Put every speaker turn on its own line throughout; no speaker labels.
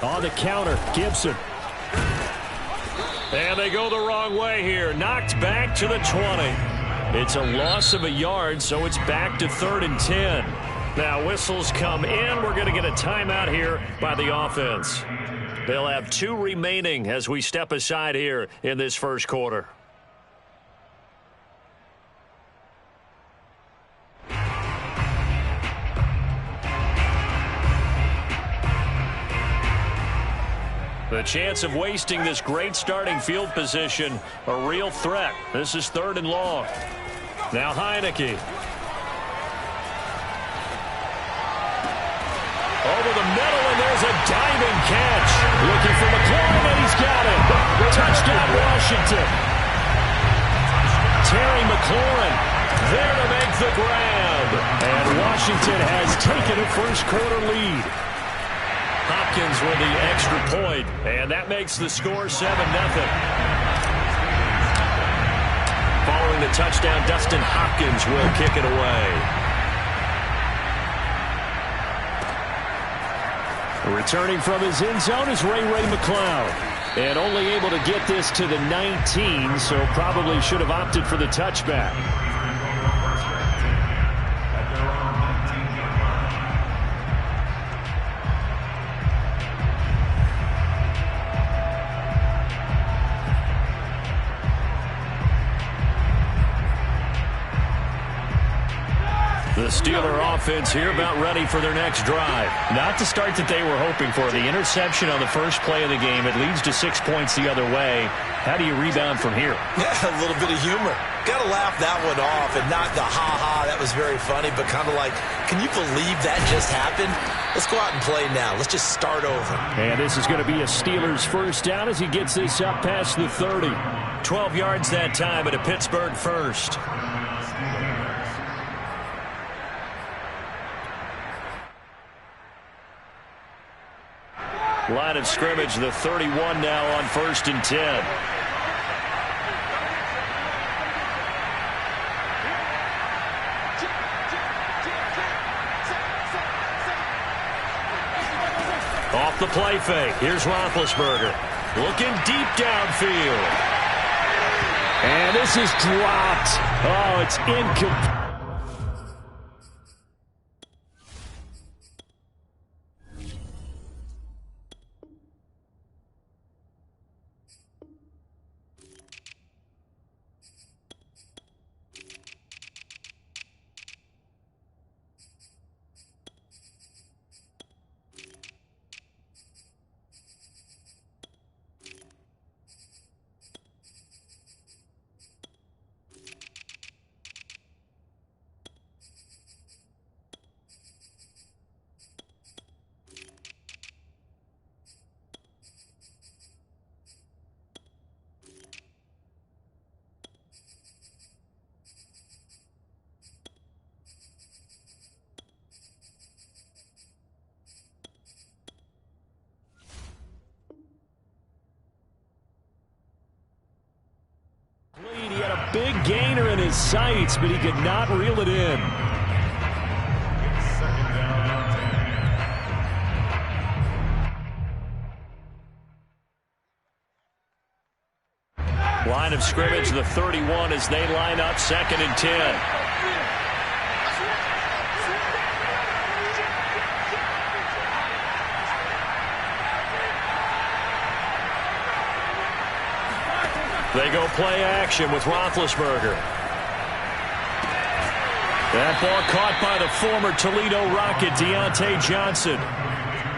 On the counter, Gibson. And they go the wrong way here. Knocked back to the 20. It's a loss of a yard, so it's back to 3rd and 10. Now whistles come in. We're going to get a timeout here by the offense. They'll have 2 remaining as we step aside here in this first quarter. The chance of wasting this great starting field position, a real threat. This is 3rd and long. Now Heineke. Over the middle, and there's a diving catch. Looking for McLaurin, and he's got it. Touchdown, Washington. Terry McLaurin there to make the grab. And Washington has taken a first quarter lead. Hopkins with the extra point, and that makes the score 7-0. Following the touchdown, Dustin Hopkins will kick it away. Returning from his end zone is Ray McCloud. And only able to get this to the 19, so probably should have opted for the touchback. The Steeler offense here about ready for their next drive. Not the start that they were hoping for. The interception on the first play of the game. It leads to 6 points the other way. How do you rebound from here?
Yeah, a little bit of humor. Got to laugh that one off and not the ha-ha. That was very funny, but kind of like, can you believe that just happened? Let's go out and play now. Let's just start over.
And this is going to be a Steelers first down as he gets this up past the 30. 12 yards that time at a Pittsburgh first. Line of scrimmage, the 31 now on 1st and 10. Off the play fake. Here's Roethlisberger. Looking deep downfield. And this is dropped. Oh, it's incomplete. He had a big gainer in his sights, but he could not reel it in. Line of scrimmage, the 31 as they line up 2nd and 10. They go play action with Roethlisberger. That ball caught by the former Toledo Rocket, Deontay Johnson.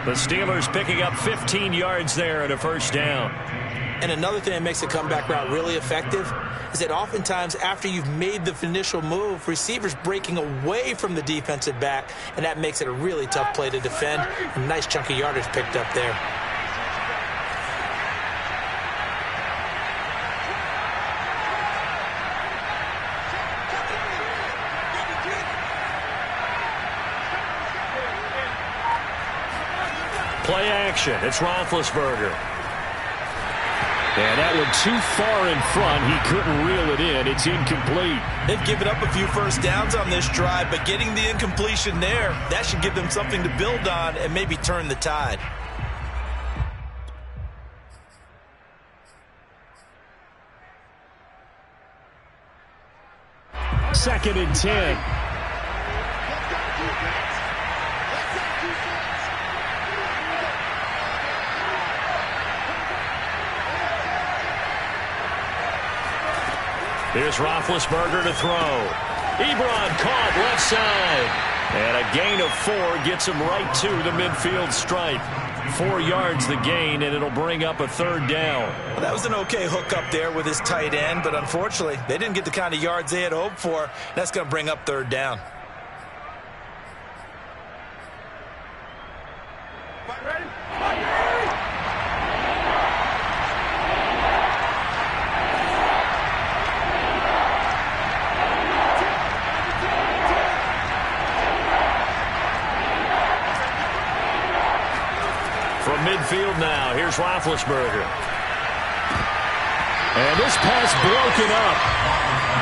The Steelers picking up 15 yards there and a first down.
And another thing that makes a comeback route really effective is that oftentimes after you've made the initial move, receivers breaking away from the defensive back, and that makes it a really tough play to defend. A nice chunk of yardage picked up there.
Play action. It's Roethlisberger. And that one too far in front. He couldn't reel it in. It's incomplete.
They've given up a few first downs on this drive, but getting the incompletion there, that should give them something to build on and maybe turn the tide.
2nd and 10. Here's Roethlisberger to throw. Ebron caught left side. And a gain of 4 gets him right to the midfield stripe. 4 yards the gain, and it'll bring up a 3rd down.
Well, that was an okay hook up there with his tight end, but unfortunately, they didn't get the kind of yards they had hoped for. That's going to bring up 3rd down.
From midfield now, here's Roethlisberger. And this pass broken up.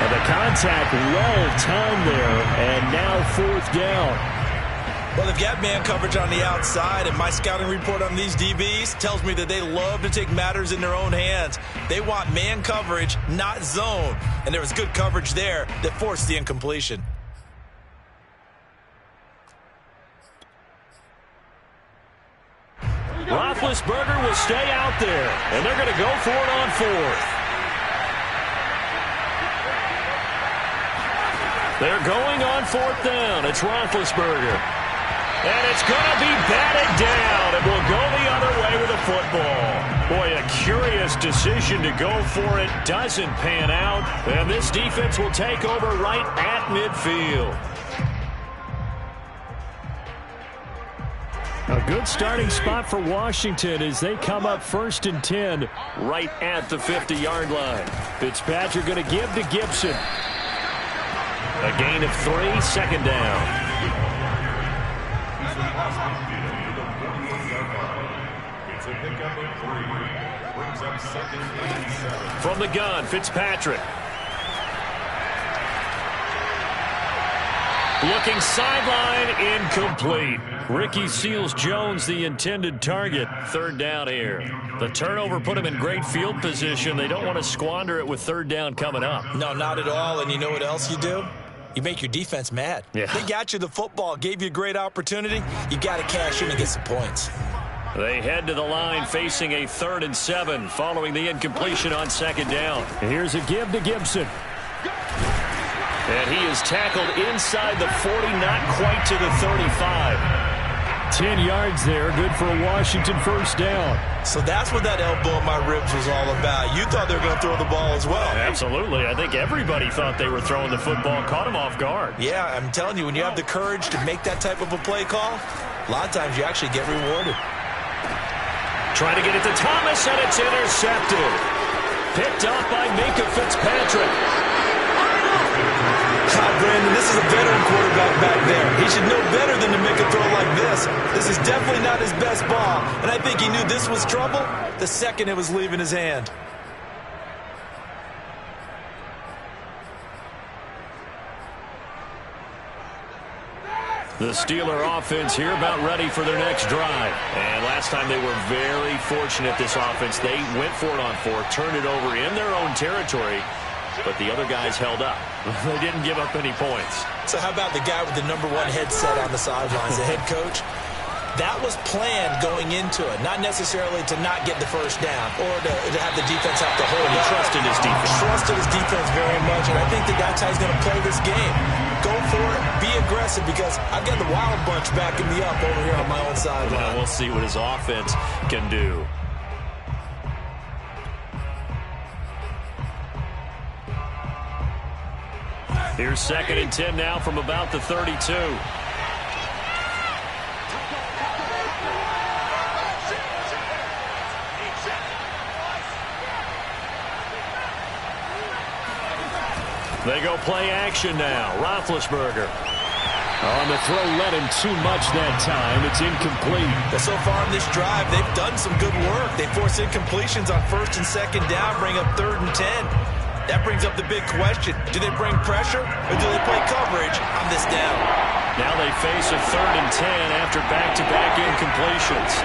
And the contact well-timed there, and now 4th down.
Well, they've got man coverage on the outside, and my scouting report on these DBs tells me that they love to take matters in their own hands. They want man coverage, not zone. And there was good coverage there that forced the incompletion.
Roethlisberger will stay out there, and they're going to go for it on 4th. They're going on 4th down. It's Roethlisberger. And it's going to be batted down, and will go the other way with a football. Boy, a curious decision to go for it. Doesn't pan out, and this defense will take over right at midfield. A good starting spot for Washington as they come up 1st and 10 right at the 50-yard line. Fitzpatrick going to give to Gibson. A gain of 3, 2nd down. From the gun, Fitzpatrick. Looking sideline, incomplete. Ricky Seals-Jones, the intended target. 3rd down here. The turnover put him in great field position. They don't want to squander it with 3rd down coming up.
No, not at all. And you know what else you do? You make your defense mad.
Yeah.
They got you the football, gave you a great opportunity. You got to cash in and get some points.
They head to the line facing a 3rd and 7 following the incompletion on 2nd down. Here's a give to Gibson. And he is tackled inside the 40, not quite to the 35. 10 yards there, good for a Washington 1st down.
So that's what that elbow in my ribs was all about. You thought they were going to throw the ball as well.
Absolutely. I think everybody thought they were throwing the football, caught him off guard.
Yeah, I'm telling you, when you have the courage to make that type of a play call, a lot of times you actually get rewarded.
Trying to get it to Thomas, and it's intercepted. Picked up by Minkah Fitzpatrick.
God, Brandon, this is a veteran quarterback back there. He should know better than to make a throw like this. This is definitely not his best ball, and I think he knew this was trouble the second it was leaving his hand.
The Steeler offense here about ready for their next drive. And last time they were very fortunate, this offense. They went for it on 4th, turned it over in their own territory, but the other guys held up. They didn't give up any points.
So how about the guy with the #1 headset on the sidelines, the head coach? That was planned going into it, not necessarily to not get the 1st down or to have the defense have to hold.
He trusted his defense.
Trusted his defense very much, and I think that that's how he's going to play this game. Go for it, be aggressive, because I've got the Wild Bunch backing me up over here on my own sideline.
We'll see what his offense can do. Here's 2nd and 10 now from about the 32. They go play action now. Roethlisberger. On the throw, led him too much that time. It's incomplete.
But so far in this drive, they've done some good work. They force incompletions on 1st and 2nd down, bring up 3rd and 10. That brings up the big question. Do they bring pressure or do they play coverage on this down?
Now they face a 3rd and 10 after back-to-back incompletions.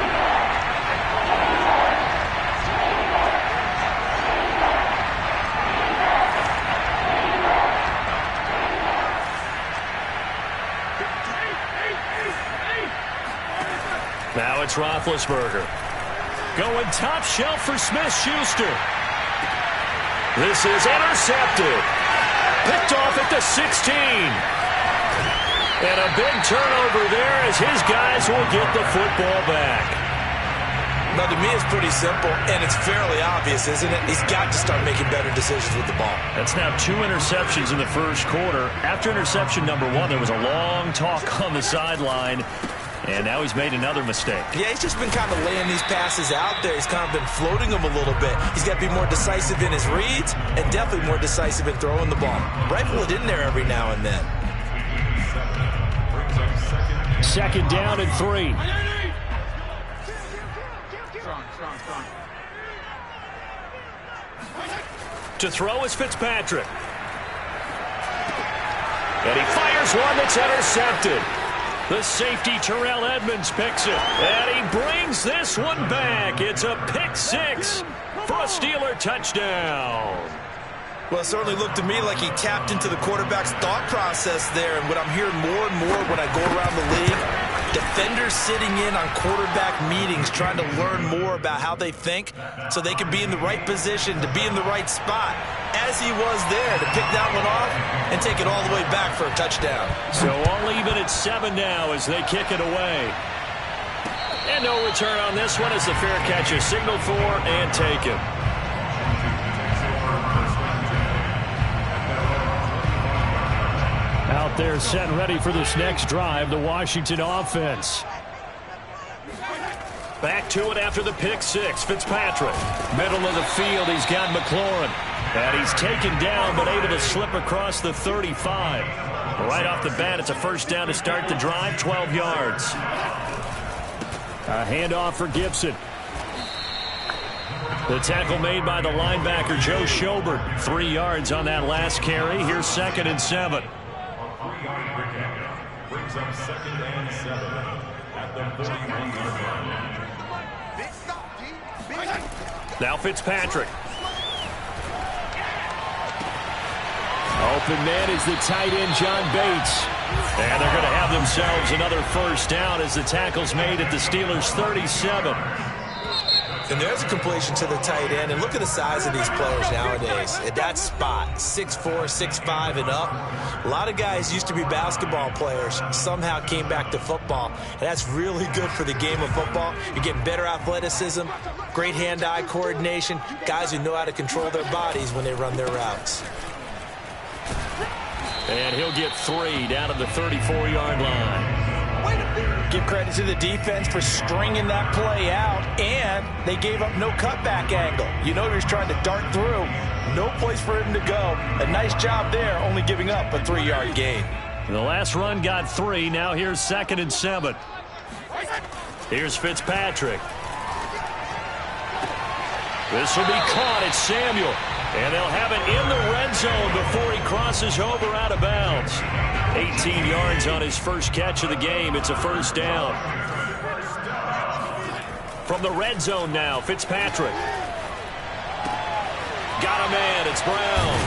Now it's Roethlisberger. Going top shelf for Smith-Schuster. This is intercepted. Picked off at the 16. And a big turnover there as his guys will get the football back.
Now, to me, it's pretty simple, and it's fairly obvious, isn't it? He's got to start making better decisions with the ball.
That's now 2 interceptions in the first quarter. After interception number 1, there was a long talk on the sideline, and now he's made another mistake. Yeah,
he's just been kind of laying these passes out there. He's kind of been floating them a little bit. He's got to be more decisive in his reads and definitely more decisive in throwing the ball. Rifle it in there every now and then.
Second down and 3. To throw is Fitzpatrick. And he fires one that's intercepted. The safety, Terrell Edmonds, picks it. And he brings this one back. It's a pick 6 for a Steeler touchdown.
Well, it certainly looked to me like he tapped into the quarterback's thought process there. And what I'm hearing more and more when I go around the league, defenders sitting in on quarterback meetings trying to learn more about how they think so they can be in the right position, to be in the right spot, as he was there to pick that one off and take it all the way back for a touchdown.
So all even at 7 now as they kick it away. And no return on this one as the fair catch is signaled for and taken. Out there set and ready for this next drive, the Washington offense. Back to it after the pick 6. Fitzpatrick, middle of the field, he's got McLaurin. And he's taken down but able to slip across the 35. Right off the bat, it's a first down to start the drive, 12 yards. A handoff for Gibson. The tackle made by the linebacker, Joe Schobert. 3 yards on that last carry. Here's 2nd and 7. Brings up 2nd and 7 at the 31-yard line. Now Fitzpatrick. Open man is the tight end, John Bates. And they're going to have themselves another first down as the tackle's made at the Steelers' 37.
And there's a completion to the tight end. And look at the size of these players nowadays. At that spot, 6'4", 6'5", and up. A lot of guys used to be basketball players, somehow came back to football. And that's really good for the game of football. You're getting better athleticism, great hand-eye coordination, guys who know how to control their bodies when they run their routes.
And he'll get 3 down at the 34-yard line.
Give credit to the defense for stringing that play out, and they gave up no cutback angle. You know he was trying to dart through. No place for him to go. A nice job there, only giving up a 3-yard gain.
The last run got 3. Now here's 2nd and 7. Here's Fitzpatrick. This will be caught. It's Samuel. And they'll have it in the red zone before he crosses over out of bounds. 18 yards on his first catch of the game. It's a first down. From the red zone now, Fitzpatrick. Got a man. It's Brown.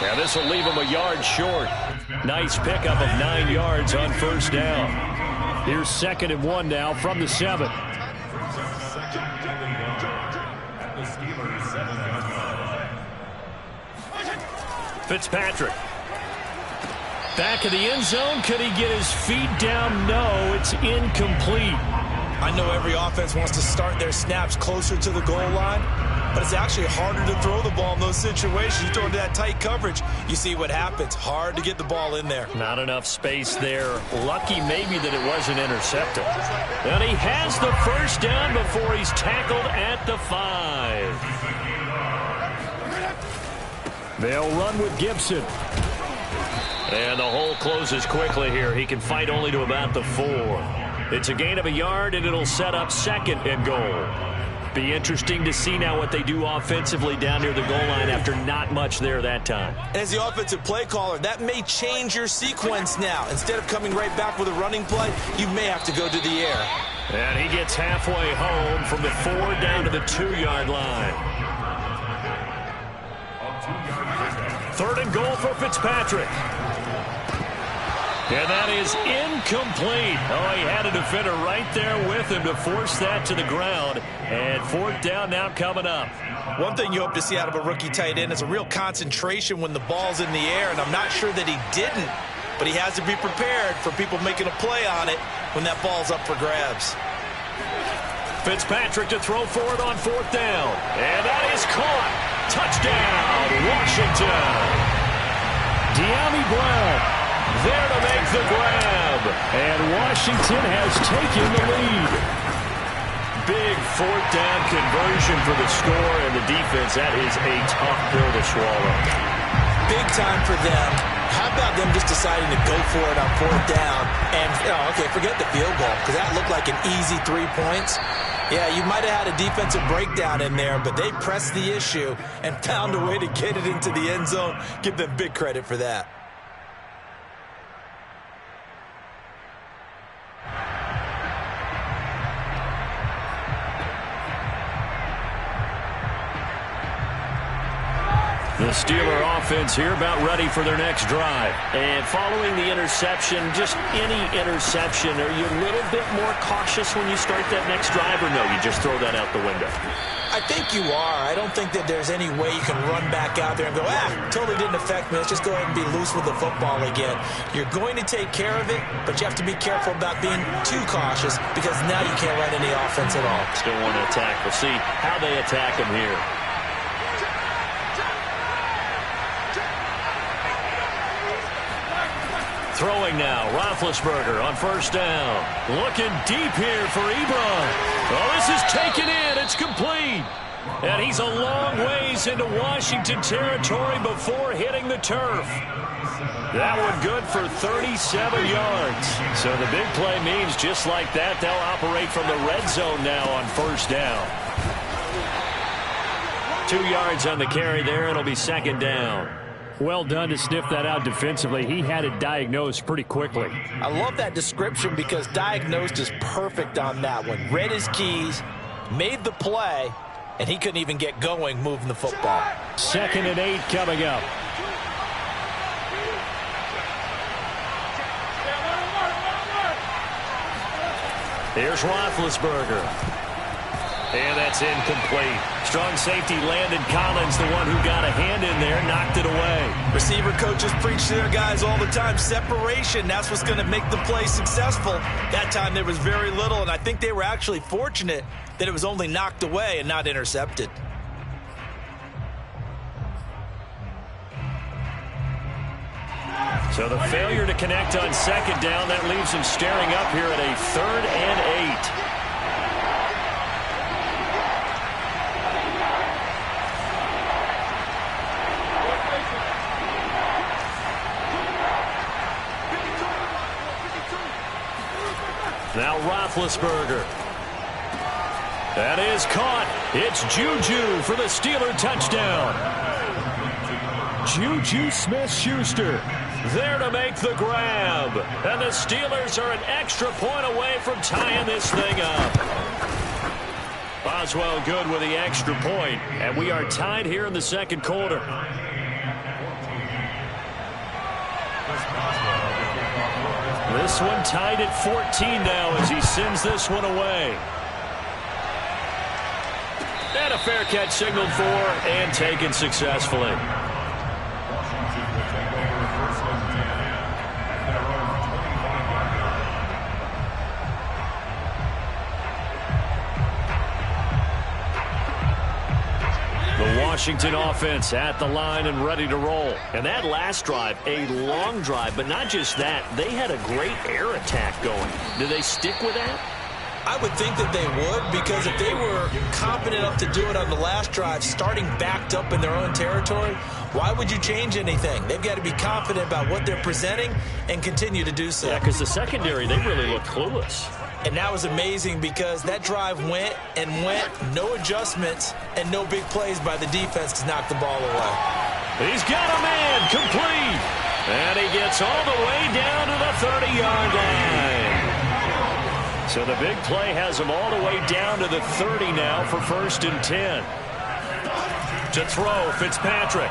Now this will leave him a yard short. Nice pickup of 9 yards on first down. Here's 2nd and 1 now from the 7. Fitzpatrick. Back of the end zone. Could he get his feet down? No, it's incomplete.
I know every offense wants to start their snaps closer to the goal line, but it's actually harder to throw the ball in those situations. You throw into that tight coverage, you see what happens. Hard to get the ball in there.
Not enough space there. Lucky maybe that it wasn't intercepted. And he has the first down before he's tackled at the 5. They'll run with Gibson. And the hole closes quickly here. He can fight only to about the 4. It's a gain of a yard, and it'll set up 2nd and goal. Be interesting to see now what they do offensively down near the goal line after not much there that time.
And as the offensive play caller, that may change your sequence now. Instead of coming right back with a running play, you may have to go to the air.
And he gets halfway home from the 4 down to the 2-yard line. 3rd and goal for Fitzpatrick. And that is incomplete. Oh, he had a defender right there with him to force that to the ground. And fourth down now coming up.
One thing you hope to see out of a rookie tight end is a real concentration when the ball's in the air, and I'm not sure that he didn't, but he has to be prepared for people making a play on it when that ball's up for grabs.
Fitzpatrick to throw for it on fourth down. And that is caught. Touchdown, Washington. De'Ami Brown there to make the grab. And Washington has taken the lead. Big fourth down conversion for the score, and the defense, that is a tough pill to swallow.
Big time for them. How about them just deciding to go for it on fourth down? And, okay, forget the field goal, because that looked like an easy 3 points. Yeah, you might have had a defensive breakdown in there, but they pressed the issue and found a way to get it into the end zone. Give them big credit for that.
The Steeler offense here about ready for their next drive. And following the interception, just any interception, are you a little bit more cautious when you start that next drive, or no, you just throw that out the window?
I think you are. I don't think that there's any way you can run back out there and go, totally didn't affect me. Let's just go ahead and be loose with the football again. You're going to take care of it, but you have to be careful about being too cautious because now you can't run any offense at all.
Still want to attack. We'll see how they attack him here. Throwing now, Roethlisberger on first down. Looking deep here for Ebron. Oh, this is taken in. It's complete. And he's a long ways into Washington territory before hitting the turf. That one good for 37 yards. So the big play means just like that, they'll operate from the red zone now on first down. 2 yards on the carry there. It'll be second down.
Well done to sniff that out defensively. He had it diagnosed pretty quickly.
I love that description because diagnosed is perfect on that one. Read his keys, made the play, and he couldn't even get going moving the football.
2nd and 8 coming up.
Here's Roethlisberger. And that's incomplete. Strong safety Landon Collins, the one who got a hand in there, knocked it away.
Receiver coaches preach to their guys all the time. Separation, that's what's going to make the play successful. That time there was very little, and I think they were actually fortunate that it was only knocked away and not intercepted.
So the failure to connect on second down, that leaves him staring up here at a 3rd and 8. Now Roethlisberger. That is caught. It's Juju for the Steeler touchdown. Juju Smith-Schuster there to make the grab. And the Steelers are an extra point away from tying this thing up. Boswell good with the extra point. And we are tied here in the second quarter. This one tied at 14 now as he sends this one away. And a fair catch signaled for and taken successfully. Washington offense at the line and ready to roll. And that last drive, a long drive, but not just that. They had a great air attack going. Do they stick with that?
I would think that they would, because if they were confident enough to do it on the last drive, starting backed up in their own territory, why would you change anything? They've got to be confident about what they're presenting and continue to do so.
Yeah, because the secondary, they really looked clueless.
And that was amazing because that drive went and went, no adjustments, and no big plays by the defense to knock the ball away.
He's got a man, complete. And he gets all the way down to the 30-yard line. So the big play has him all the way down to the 30 now for 1st and 10. To throw, Fitzpatrick.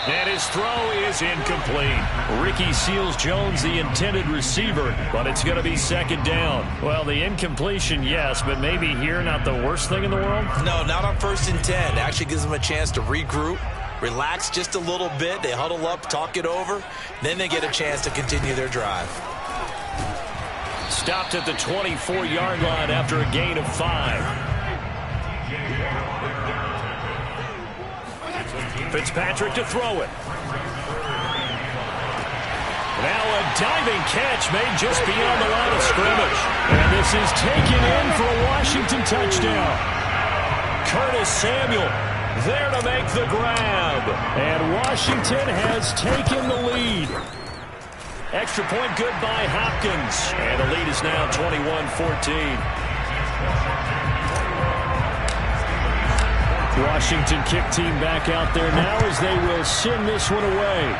And his throw is incomplete. Ricky Seals-Jones, the intended receiver, but it's going to be second down. Well, the incompletion, yes, but maybe here not the worst thing in the world?
No, not on 1st and 10. It actually gives them a chance to regroup, relax just a little bit. They huddle up, talk it over, then they get a chance to continue their drive.
Stopped at the 24-yard line after a gain of 5. Fitzpatrick to throw it. Now a diving catch made just beyond the line of scrimmage. And this is taken in for a Washington touchdown. Curtis Samuel there to make the grab. And Washington has taken the lead. Extra point good by Hopkins. And the lead is now 21-14. Washington kick team back out there now as they will send this one away.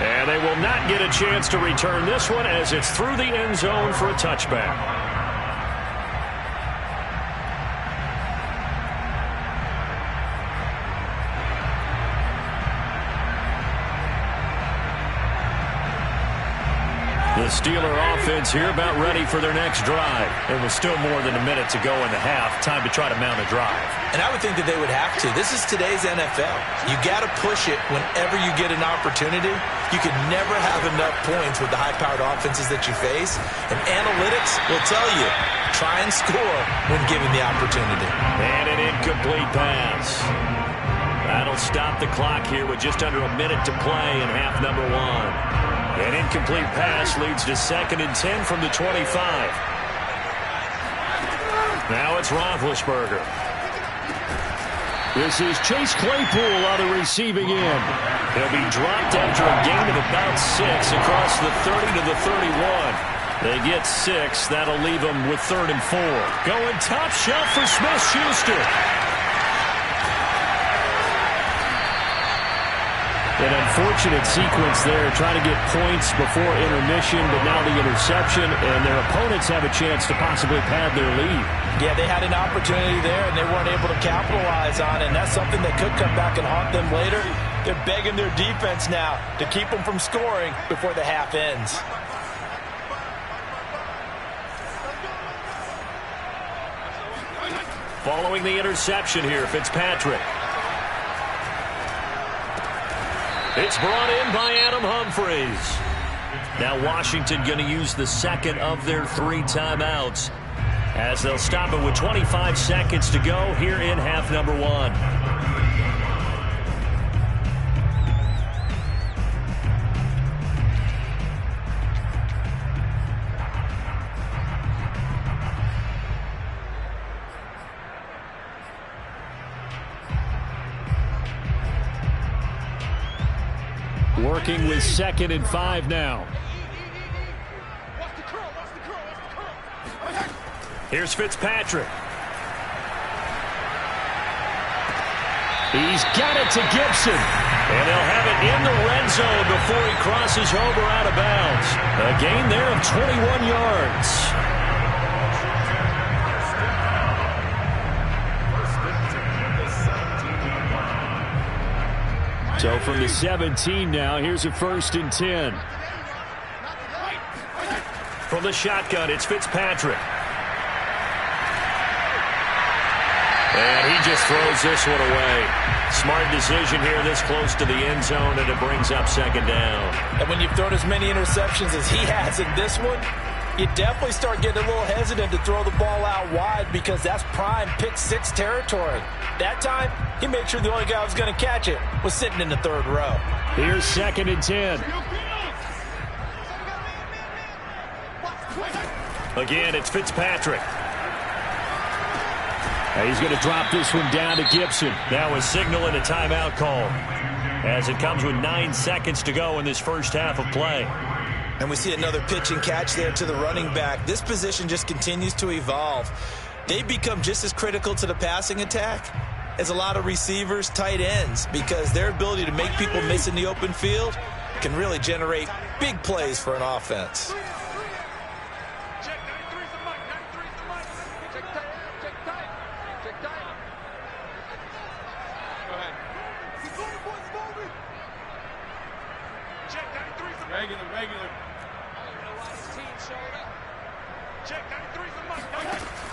And they will not get a chance to return this one as it's through the end zone for a touchback. The Steeler offense here about ready for their next drive. There was still more than a minute to go in the half. Time to try to mount a drive.
And I would think that they would have to. This is today's NFL. You got to push it whenever you get an opportunity. You can never have enough points with the high-powered offenses that you face. And analytics will tell you, try and score when given the opportunity.
And an incomplete pass. That'll stop the clock here with just under a minute to play in half number 1. An incomplete pass leads to 2nd and 10 from the 25. Now it's Roethlisberger. This is Chase Claypool on the receiving end. He'll be dropped after a gain of about 6 across the 30 to the 31. They get 6. That'll leave them with 3rd and 4. Going top shelf for Smith-Schuster. An unfortunate sequence there, trying to get points before intermission, but now the interception, and their opponents have a chance to possibly pad their lead.
Yeah, they had an opportunity there, and they weren't able to capitalize on it, and that's something that could come back and haunt them later. They're begging their defense now to keep them from scoring before the half ends.
Following the interception here, Fitzpatrick. It's brought in by Adam Humphries. Now Washington going to use the second of their 3 timeouts as they'll stop it with 25 seconds to go here in half number 1. Working with 2nd and 5 now. Here's Fitzpatrick. He's got it to Gibson. And they'll have it in the red zone before he crosses over out of bounds. A gain there of 21 yards. So from the 17 now, here's a 1st and 10. From the shotgun, it's Fitzpatrick. And he just throws this one away. Smart decision here this close to the end zone, and it brings up 2nd down.
And when you've thrown as many interceptions as he has in this one, you definitely start getting a little hesitant to throw the ball out wide because that's prime pick 6 territory. That time, he made sure the only guy who was going to catch it was sitting in the 3rd row.
Here's 2nd and 10. Again, it's Fitzpatrick. Now he's going to drop this one down to Gibson. Now a signal and a timeout call as it comes with 9 seconds to go in this first half of play.
And we see another pitch and catch there to the running back. This position just continues to evolve. They become just as critical to the passing attack as a lot of receivers, tight ends, because their ability to make people miss in the open field can really generate big plays for an offense.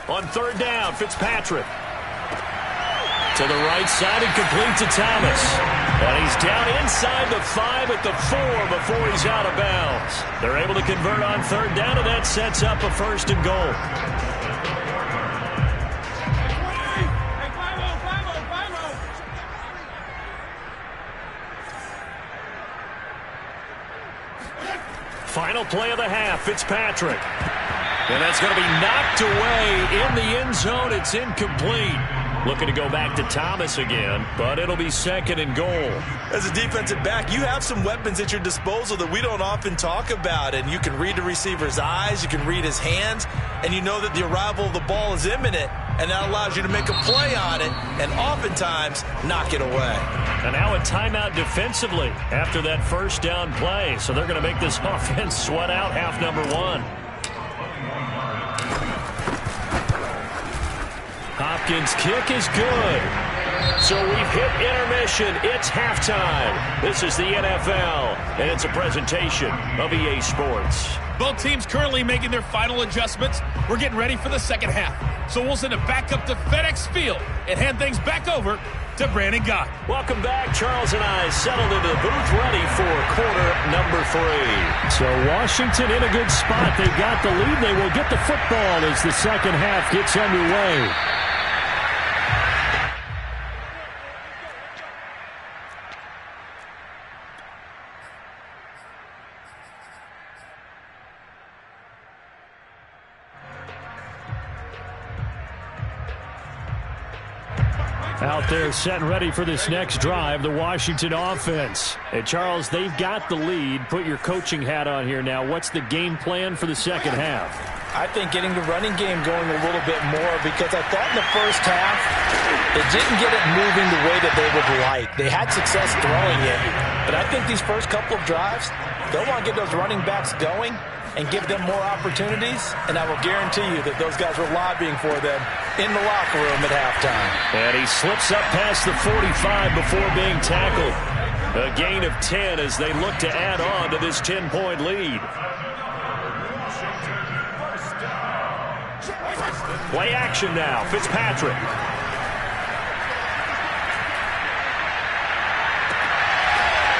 On third down, Fitzpatrick. To the right side and complete to Thomas. And he's down inside the 5 at the 4 before he's out of bounds. They're able to convert on third down, and that sets up a 1st and goal. Final play of the half, Fitzpatrick. And that's going to be knocked away in the end zone. It's incomplete. Looking to go back to Thomas again, but it'll be 2nd and goal.
As a defensive back, you have some weapons at your disposal that we don't often talk about, and you can read the receiver's eyes, you can read his hands, and you know that the arrival of the ball is imminent, and that allows you to make a play on it and oftentimes knock it away.
And now a timeout defensively after that 1st down play, so they're going to make this offense sweat out half number 1. Hopkins' kick is good. So we've hit intermission. It's halftime. This is the NFL, and it's a presentation of EA Sports.
Both teams currently making their final adjustments. We're getting ready for the second half. So we'll send it back up to FedEx Field and hand things back over to Brandon Gott.
Welcome back. Charles and I settled into the booth ready for quarter number 3.
So Washington in a good spot. They've got the lead. They will get the football as the second half gets underway. Out there set and ready for this next drive, the Washington offense. And Charles, they've got the lead. Put your coaching hat on here now. What's the game plan for the second half?
I think getting the running game going a little bit more, because I thought in the first half they didn't get it moving the way that they would like. They had success throwing it, but I think these first couple of drives, they'll want to get those running backs going and give them more opportunities, and I will guarantee you that those guys were lobbying for them in the locker room at halftime.
And he slips up past the 45 before being tackled. A gain of 10 as they look to add on to this 10-point lead. Play action now. Fitzpatrick.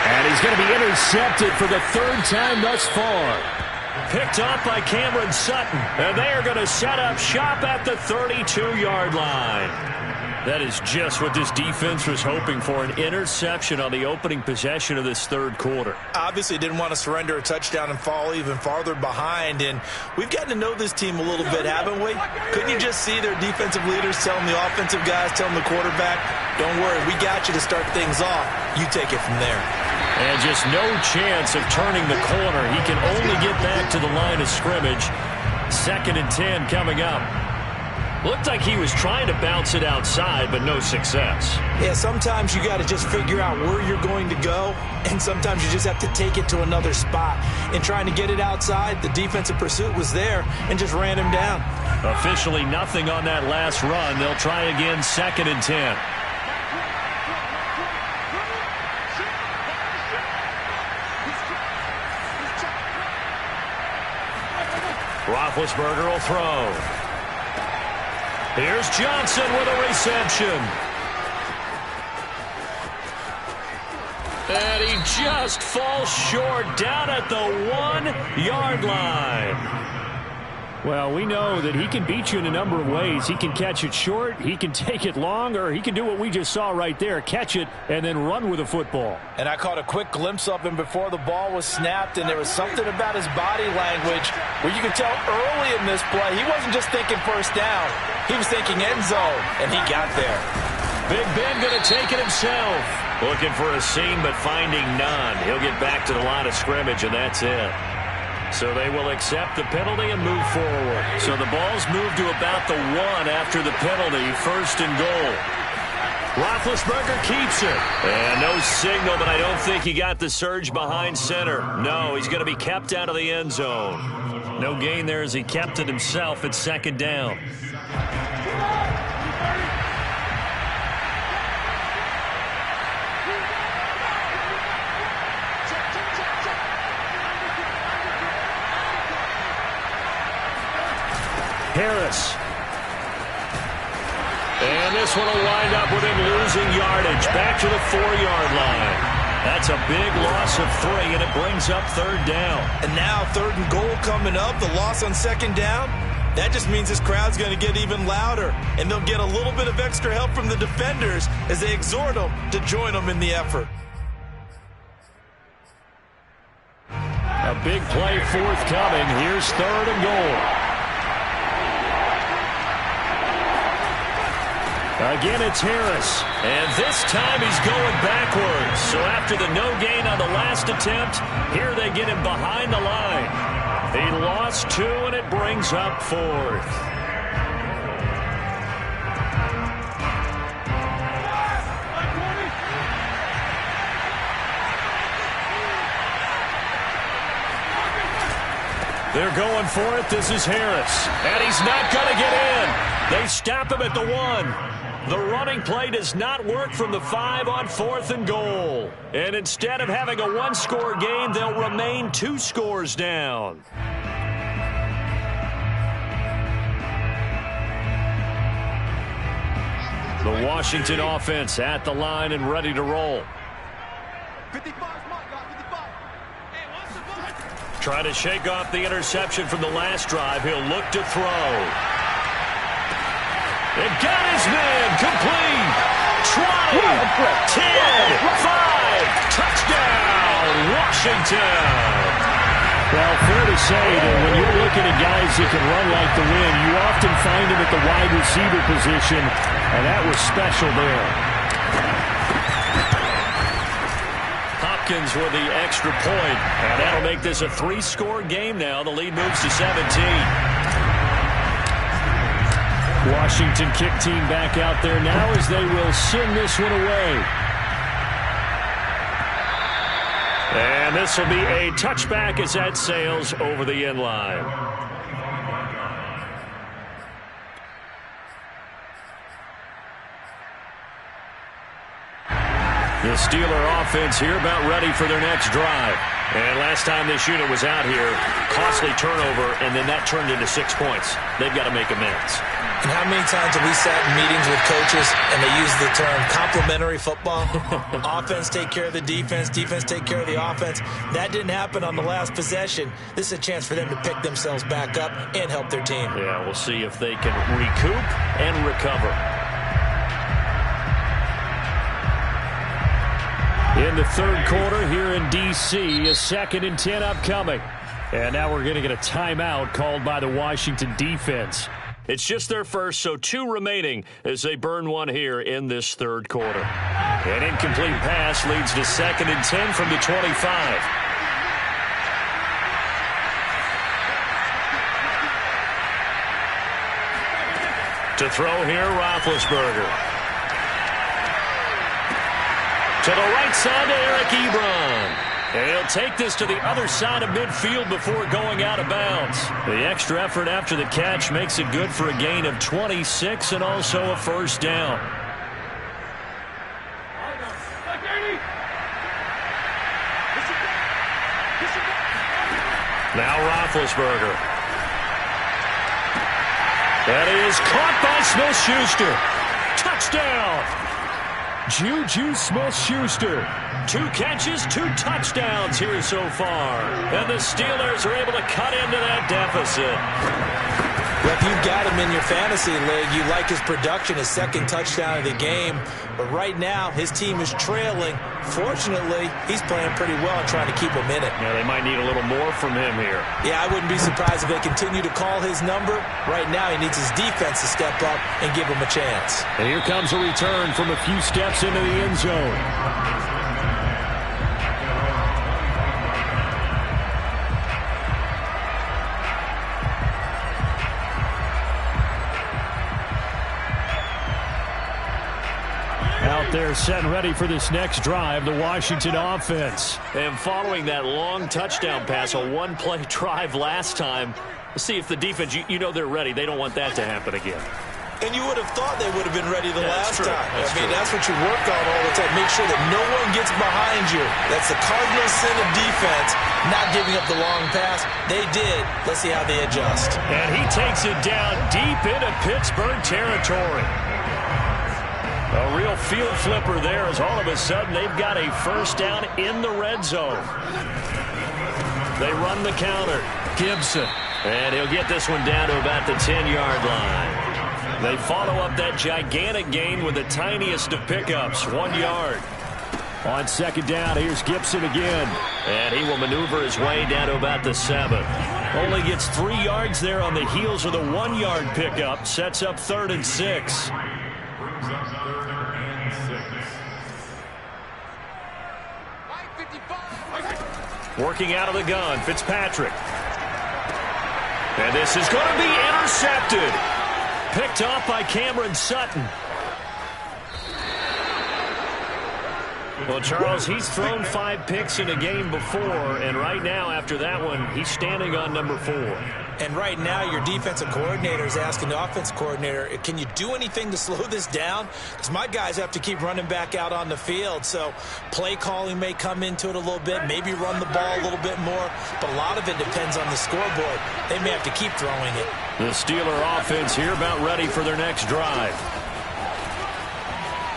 And he's going to be intercepted for the 3rd time thus far. Picked up by Cameron Sutton. And they are going to set up shop at the 32-yard line. That is just what this defense was hoping for, an interception on the opening possession of this 3rd quarter.
Obviously didn't want to surrender a touchdown and fall even farther behind, and we've gotten to know this team a little bit, haven't we? Couldn't you just see their defensive leaders telling the offensive guys, telling the quarterback, don't worry, we got you to start things off. You take it from there.
And just no chance of turning the corner. He can only get back to the line of scrimmage. 2nd and 10 coming up. Looked like he was trying to bounce it outside, but no success.
Yeah, sometimes you got to just figure out where you're going to go, and sometimes you just have to take it to another spot. In trying to get it outside, the defensive pursuit was there and just ran him down.
Officially nothing on that last run. They'll try again, 2nd and 10. Roethlisberger will throw. Here's Johnson with a reception. And he just falls short down at the 1-yard line.
Well, we know that he can beat you in a number of ways. He can catch it short, he can take it long, or he can do what we just saw right there, catch it and then run with the football.
And I caught a quick glimpse of him before the ball was snapped, and there was something about his body language where you could tell early in this play he wasn't just thinking first down. He was thinking end zone, and he got there.
Big Ben going to take it himself. Looking for a seam, but finding none. He'll get back to the line of scrimmage, and that's it. So they will accept the penalty and move forward. So the ball's moved to about the 1 after the penalty, 1st and goal. Roethlisberger keeps it. And no signal, but I don't think he got the surge behind center. No, he's going to be kept out of the end zone. No gain there as he kept it himself at 2nd down.
Harris.
And this one will wind up with him losing yardage back to the 4-yard line. That's a big loss of 3, and it brings up 3rd down.
And now 3rd and goal coming up, the loss on 2nd down. That just means this crowd's going to get even louder, and they'll get a little bit of extra help from the defenders as they exhort them to join them in the effort.
A big play forthcoming. Here's 3rd and goal. Again, it's Harris.
And this time he's going backwards. So after the no gain on the last attempt, here they get him behind the line. He lost 2, and it brings up 4th. They're going for it. This is Harris. And he's not going to get in. They stop him at the 1. The running play does not work from the 5 on 4th and goal. And instead of having a 1-score game, they'll remain 2 scores down. The Washington offense at the line and ready to roll.
55.
Try to shake off the interception from the last drive. He'll look to throw. It got his man complete. 20, 10, 5, touchdown, Washington.
Well, fair to say that when you're looking at guys that can run like the wind, you often find them at the wide receiver position, and that was special there.
Hopkins with the extra point, and that'll make this a 3-score game now. The lead moves to 17.
Washington kick team back out there now as they will send this one away.
And this will be a touchback as that sails over the end line. The Steeler offense here about ready for their next drive. And last time this unit was out here, costly turnover, and then that turned into 6 points. They've got to make amends.
And how many times have we sat in meetings with coaches and they use the term complementary football? Offense take care of the defense, defense take care of the offense. That didn't happen on the last possession. This is a chance for them to pick themselves back up and help their team.
Yeah, we'll see if they can recoup and recover.
In the 3rd quarter here in D.C., a 2nd and 10 upcoming. And now we're going to get a timeout called by the Washington defense.
It's just their first, so 2 remaining as they burn one here in this 3rd quarter. An incomplete pass leads to 2nd and 10 from the 25. To throw here, Roethlisberger. To the right side to Eric Ebron. And he'll take this to the other side of midfield before going out of bounds. The extra effort after the catch makes it good for a gain of 26 and also a 1st down. Now Roethlisberger. That is caught by Smith-Schuster. Touchdown! Juju Smith-Schuster. 2 catches, 2 touchdowns here so far. And the Steelers are able to cut into that deficit.
Well, if you've got him in your fantasy league, you like his production, his 2nd touchdown of the game. But right now, his team is trailing. Fortunately, he's playing pretty well and trying to keep him in it.
Yeah, they might need a little more from him here.
Yeah, I wouldn't be surprised if they continue to call his number. Right now, he needs his defense to step up and give him a chance.
And here comes a return from a few steps into the end zone. Out there set and ready for this next drive, the Washington offense.
And following that long touchdown pass, a 1-play drive last time, let's see if the defense, you know they're ready. They don't want that to happen again.
And you would have thought they would have been ready the last time.
That's true.
That's what you work on all the time. Make sure that no one gets behind you. That's the cardinal sin of defense, not giving up the long pass. They did. Let's see how they adjust.
And he takes it down deep into Pittsburgh territory. A real field flipper there as all of a sudden they've got a first down in the red zone. They run the counter. Gibson. And he'll get this one down to about the 10-yard line. They follow up that gigantic gain with the tiniest of pickups, 1 yard.
On second down, here's Gibson again.
And he will maneuver his way down to about the 7. Only gets 3 yards there on the heels of the 1-yard pickup. Sets up 3rd and 6. Working out of the gun, Fitzpatrick. And this is going to be intercepted. Picked off by Cameron Sutton. Well, Charles, he's thrown 5 picks in a game before, and right now, after that one, he's standing on number 4.
And right now, your defensive coordinator is asking the offensive coordinator, can you do anything to slow this down? Because my guys have to keep running back out on the field. So play calling may come into it a little bit, maybe run the ball a little bit more. But a lot of it depends on the scoreboard. They may have to keep throwing it.
The Steeler offense here about ready for their next drive.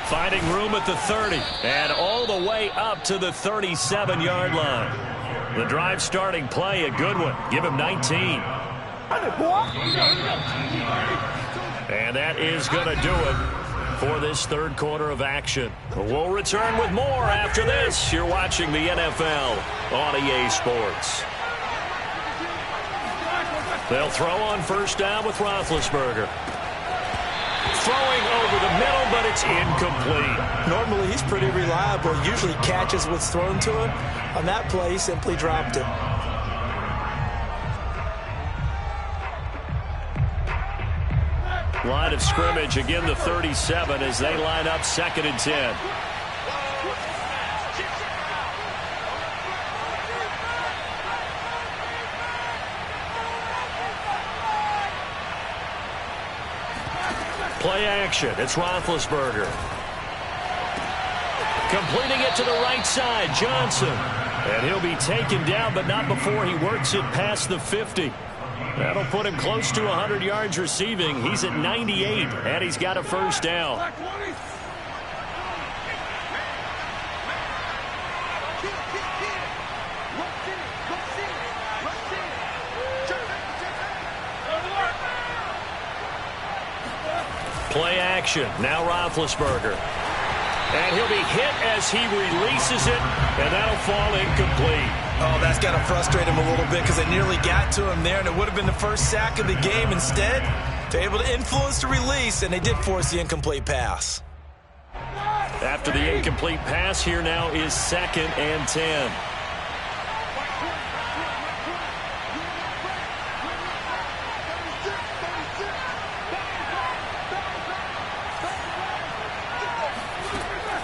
Finding room at the 30 and all the way up to the 37-yard line. The drive starting play, a good one. Give him 19. And that is going to do it for this third quarter of action. We'll return with more after this. You're watching the NFL on EA Sports. They'll throw on first down with Roethlisberger. Throwing over the middle, but it's incomplete.
Normally, he's pretty reliable. Usually catches what's thrown to him. On that play, he simply dropped it.
Line of scrimmage, again the 37 as they line up 2nd and 10. Play action. It's Roethlisberger. Completing it to the right side, Johnson. And he'll be taken down, but not before he works it past the 50. That'll put him close to 100 yards receiving. He's at 98, and he's got a first down. Play action. Now Roethlisberger. And he'll be hit as he releases it, and that'll fall incomplete.
Oh, that's got to frustrate him a little bit because they nearly got to him there, and it would have been the first sack of the game. Instead, they're able to influence the release, and they did force the incomplete pass.
After the incomplete pass, here now is 2nd and 10.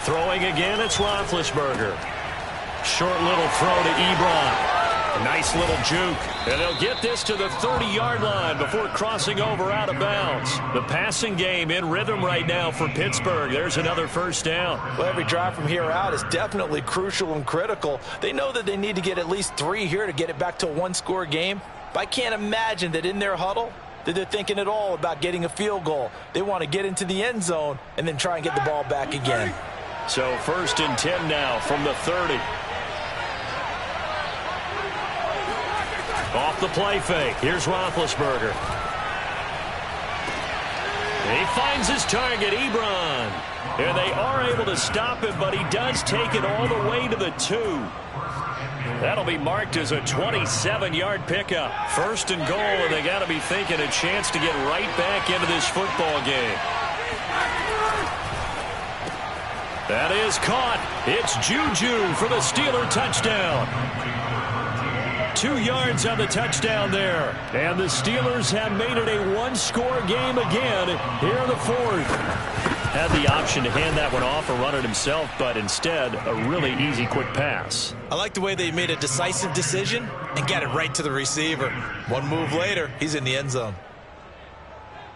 Throwing again, it's Roethlisberger. Short little throw to Ebron. A nice little juke. And they'll get this to the 30-yard line before crossing over out of bounds. The passing game in rhythm right now for Pittsburgh. There's another first down.
Well, every drive from here out is definitely crucial and critical. They know that they need to get at least 3 here to get it back to a one-score game. But I can't imagine that in their huddle that they're thinking at all about getting a field goal. They want to get into the end zone and then try and get the ball back again.
So 1st and 10 now from the 30. Off the play fake. Here's Roethlisberger. He finds his target, Ebron. And they are able to stop him, but he does take it all the way to the 2. That'll be marked as a 27-yard pickup. 1st and goal, and they got to be thinking a chance to get right back into this football game. That is caught. It's Juju for the Steeler touchdown. 2 yards on the touchdown there. And the Steelers have made it a one-score game again here in the 4th. Had the option to hand that one off or run it himself, but instead a really easy quick pass.
I like the way they made a decisive decision and got it right to the receiver. One move later, he's in the end zone.